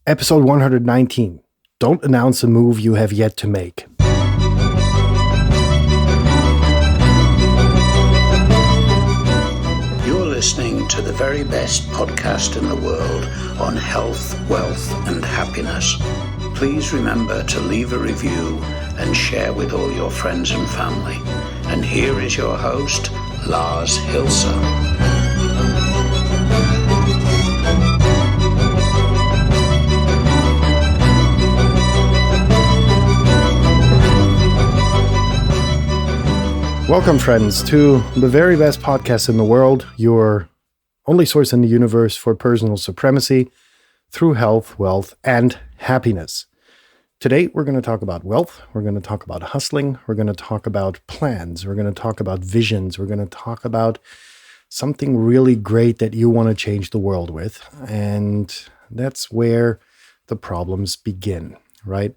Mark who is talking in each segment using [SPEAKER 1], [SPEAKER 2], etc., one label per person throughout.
[SPEAKER 1] Episode 119. Don't announce a move you have yet to make.
[SPEAKER 2] You're listening to the very best podcast in the world on health, wealth, and happiness. Please remember to leave a review and share with all your friends and family. And here is your host, Lars Hilser.
[SPEAKER 1] Welcome, friends, to the very best podcast in the world, your only source in the universe for personal supremacy through health, wealth, and happiness. Today, we're going to talk about wealth. We're going to talk about hustling. We're going to talk about plans. We're going to talk about visions. We're going to talk about something really great that you want to change the world with. And that's where the problems begin, right?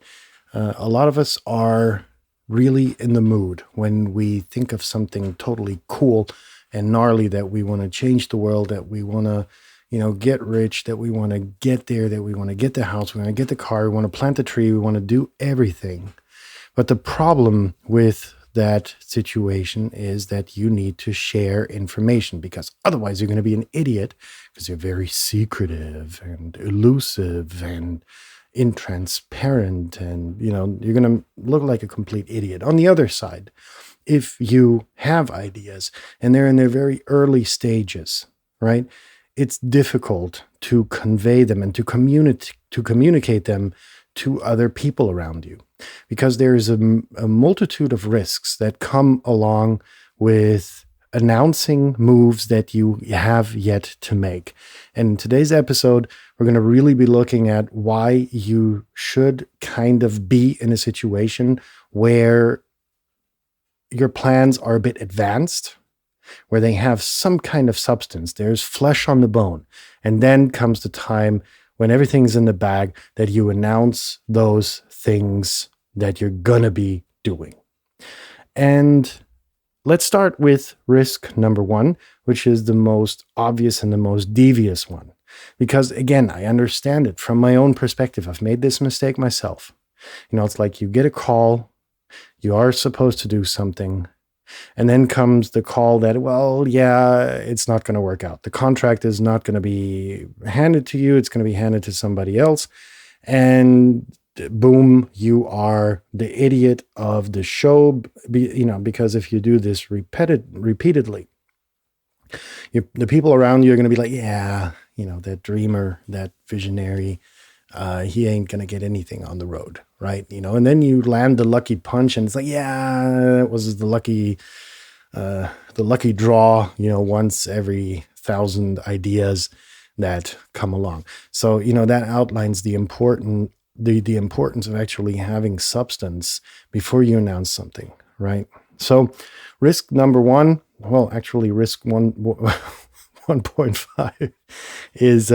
[SPEAKER 1] A lot of us are really in the mood when we think of something totally cool and gnarly that we want to change the world, that we want to, get rich, that we want to get there, that we want to get the house, we want to get the car, we want to plant the tree, we want to do everything. But the problem with that situation is that you need to share information, because otherwise you're going to be an idiot, because you're very secretive and elusive and intransparent, and you're going to look like a complete idiot. On the other side, if you have ideas and they're in their very early stages, right, it's difficult to convey them and to communicate them to other people around you, because there's a multitude of risks that come along with announcing moves that you have yet to make. And in today's episode, we're going to really be looking at why you should kind of be in a situation where your plans are a bit advanced, where they have some kind of substance. There's flesh on the bone. And then comes the time when everything's in the bag that you announce those things that you're going to be doing. And let's start with risk number one, which is the most obvious and the most devious one. Because again, I understand it from my own perspective. I've made this mistake myself. It's like you get a call, you are supposed to do something, and then comes the call that, it's not going to work out. The contract is not going to be handed to you. It's going to be handed to somebody else. And boom, you are the idiot of the show, because if you do this repeatedly, the people around you are going to be like, that dreamer, that visionary, he ain't going to get anything on the road, right? And then you land the lucky punch and it's like, it was the lucky draw, once every 1,000 ideas that come along. So, that outlines the importance of actually having substance before you announce something, right? So risk number one, risk 1.5 is,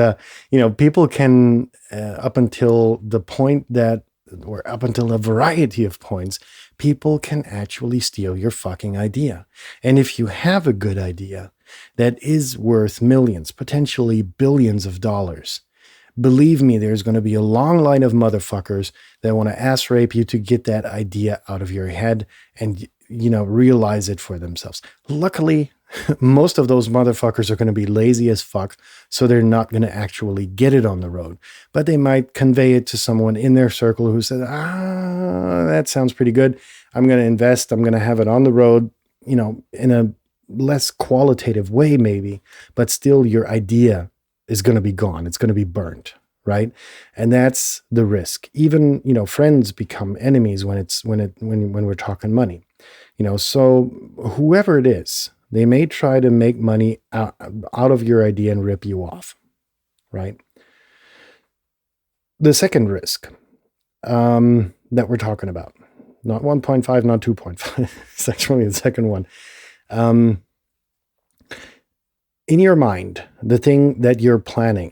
[SPEAKER 1] people can, up until the point that, or up until a variety of points, people can actually steal your fucking idea. And if you have a good idea that is worth millions, potentially billions of dollars, believe me, there's going to be a long line of motherfuckers that want to ass rape you to get that idea out of your head and, realize it for themselves. Luckily, most of those motherfuckers are going to be lazy as fuck, so they're not going to actually get it on the road. But they might convey it to someone in their circle who says, that sounds pretty good. I'm going to invest. I'm going to have it on the road, in a less qualitative way maybe, but still your idea is going to be gone. It's going to be burnt, right? And that's the risk. Even, friends become enemies when we're talking money. So whoever it is, they may try to make money out of your idea and rip you off, right? The second risk that we're talking about, not 1.5, not 2.5, it's actually the second one. In your mind, the thing that you're planning,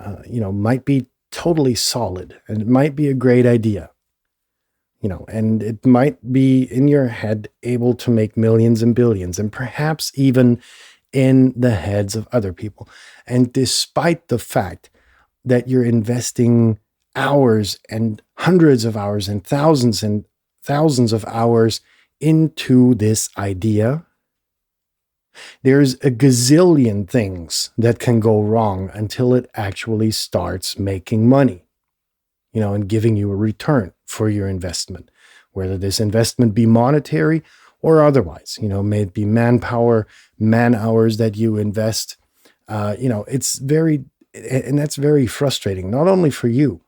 [SPEAKER 1] might be totally solid, and it might be a great idea, and it might be in your head able to make millions and billions, and perhaps even in the heads of other people. And despite the fact that you're investing hours and hundreds of hours and thousands of hours into this idea, there's a gazillion things that can go wrong until it actually starts making money, and giving you a return for your investment, whether this investment be monetary or otherwise. May it be manpower, man hours that you invest. It's and that's very frustrating, not only for you,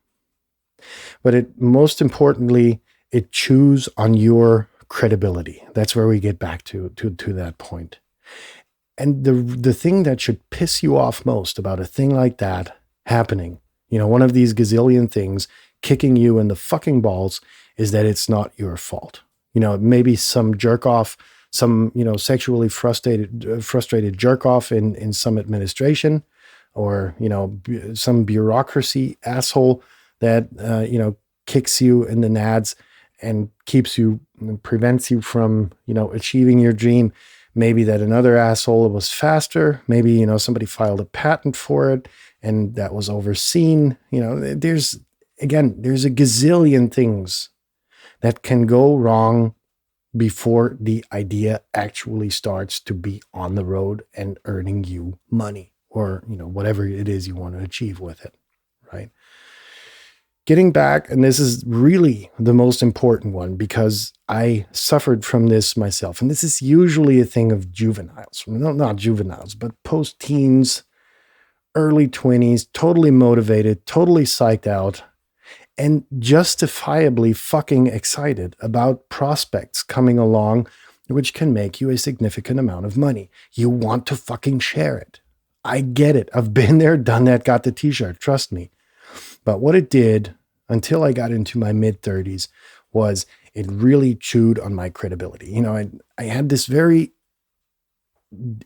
[SPEAKER 1] but most importantly, it chews on your credibility. That's where we get back to that point. And the thing that should piss you off most about a thing like that happening, one of these gazillion things kicking you in the fucking balls, is that it's not your fault. Maybe some jerk off, some, sexually frustrated jerk off in some administration, or, some bureaucracy asshole that, kicks you in the nads and prevents you from, achieving your dream. Maybe that another asshole was faster. Maybe, somebody filed a patent for it and that was overseen. There's a gazillion things that can go wrong before the idea actually starts to be on the road and earning you money, or, whatever it is you want to achieve with it, right? Getting back, and this is really the most important one because I suffered from this myself. And this is usually a thing of juveniles, not juveniles, but post-teens, early 20s, totally motivated, totally psyched out, and justifiably fucking excited about prospects coming along, which can make you a significant amount of money. You want to fucking share it. I get it. I've been there, done that, got the t-shirt, trust me. But what it did until I got into my mid-30s was it really chewed on my credibility. I had this very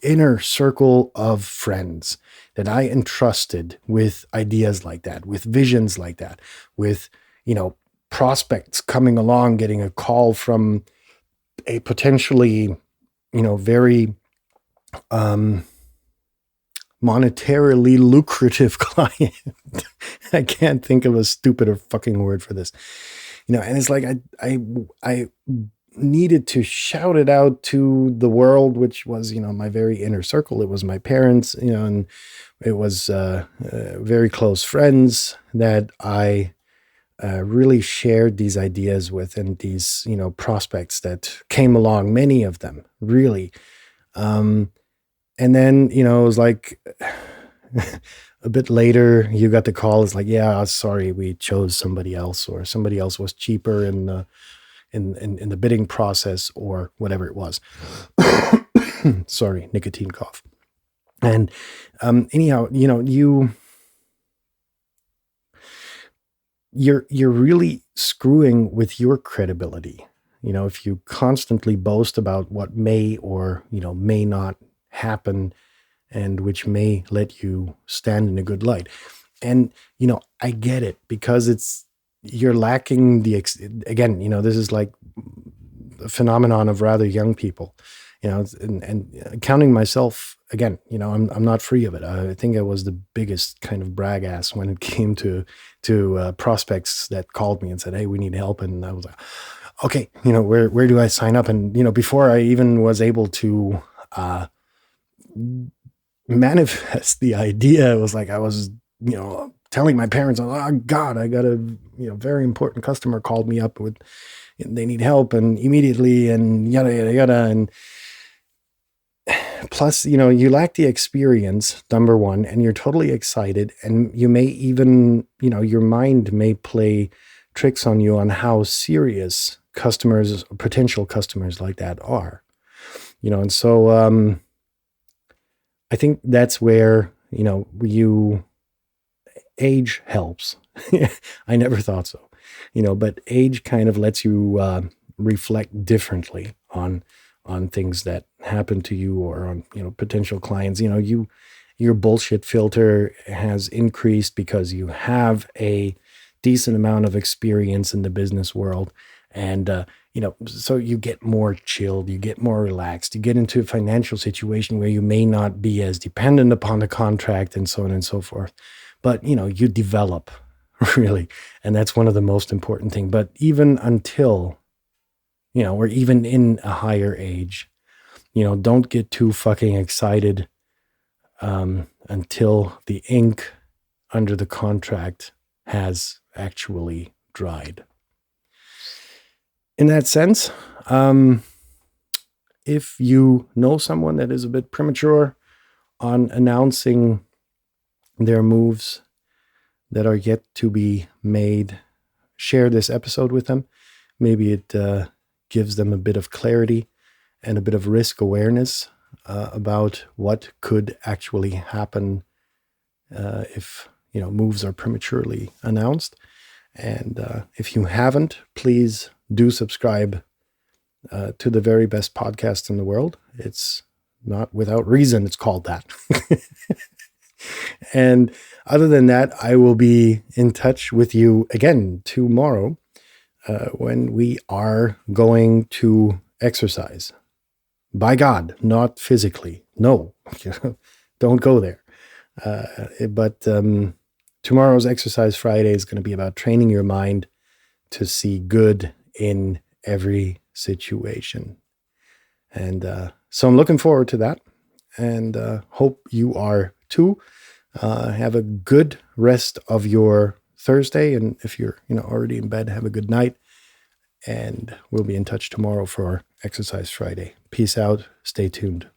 [SPEAKER 1] inner circle of friends that I entrusted with ideas like that, with visions like that, with, prospects coming along, getting a call from a potentially, very monetarily lucrative client. I can't think of a stupider fucking word for this. And it's like I needed to shout it out to the world, which was, my very inner circle. It was my parents, and it was very close friends that I really shared these ideas with, and these, prospects that came along, many of them, really. And then, it was like a bit later, you got the call. It's like, yeah, sorry, we chose somebody else, or somebody else was cheaper in the bidding process, or whatever it was. Sorry, nicotine cough. And anyhow, you're really screwing with your credibility. If you constantly boast about what may or may not happen, and which may let you stand in a good light. And, I get it, because you're lacking again, this is like a phenomenon of rather young people, and counting myself again, I'm not free of it. I think I was the biggest kind of brag ass when it came to prospects that called me and said, hey, we need help. And I was like, okay, where do I sign up? And, before I even was able to, manifest the idea, it was like I was, telling my parents, oh God, I got a very important customer called me up with, they need help, and immediately, and yada yada yada. And plus, you lack the experience, number one, and you're totally excited, and you may even, your mind may play tricks on you on how serious customers, potential customers like that are, and so I think that's where, age helps. I never thought so, but age kind of lets you reflect differently on things that happen to you, or on, potential clients. Your bullshit filter has increased because you have a decent amount of experience in the business world. And, so you get more chilled, you get more relaxed, you get into a financial situation where you may not be as dependent upon the contract, and so on and so forth. but you develop really. And that's one of the most important things. But even until, or even in a higher age, don't get too fucking excited until the ink under the contract has actually dried. In that sense, if you know someone that is a bit premature on announcing their moves that are yet to be made, share this episode with them. Maybe it gives them a bit of clarity and a bit of risk awareness about what could actually happen if moves are prematurely announced. And if you haven't, please do subscribe to the very best podcast in the world. It's not without reason it's called that. And other than that, I will be in touch with you again tomorrow when we are going to exercise. By God, not physically. No, don't go there. But tomorrow's Exercise Friday is going to be about training your mind to see good in every situation. And so I'm looking forward to that, and hope you are too. Have a good rest of your Thursday, and if you're already in bed, have a good night. And we'll be in touch tomorrow for Exercise Friday. Peace out. Stay tuned.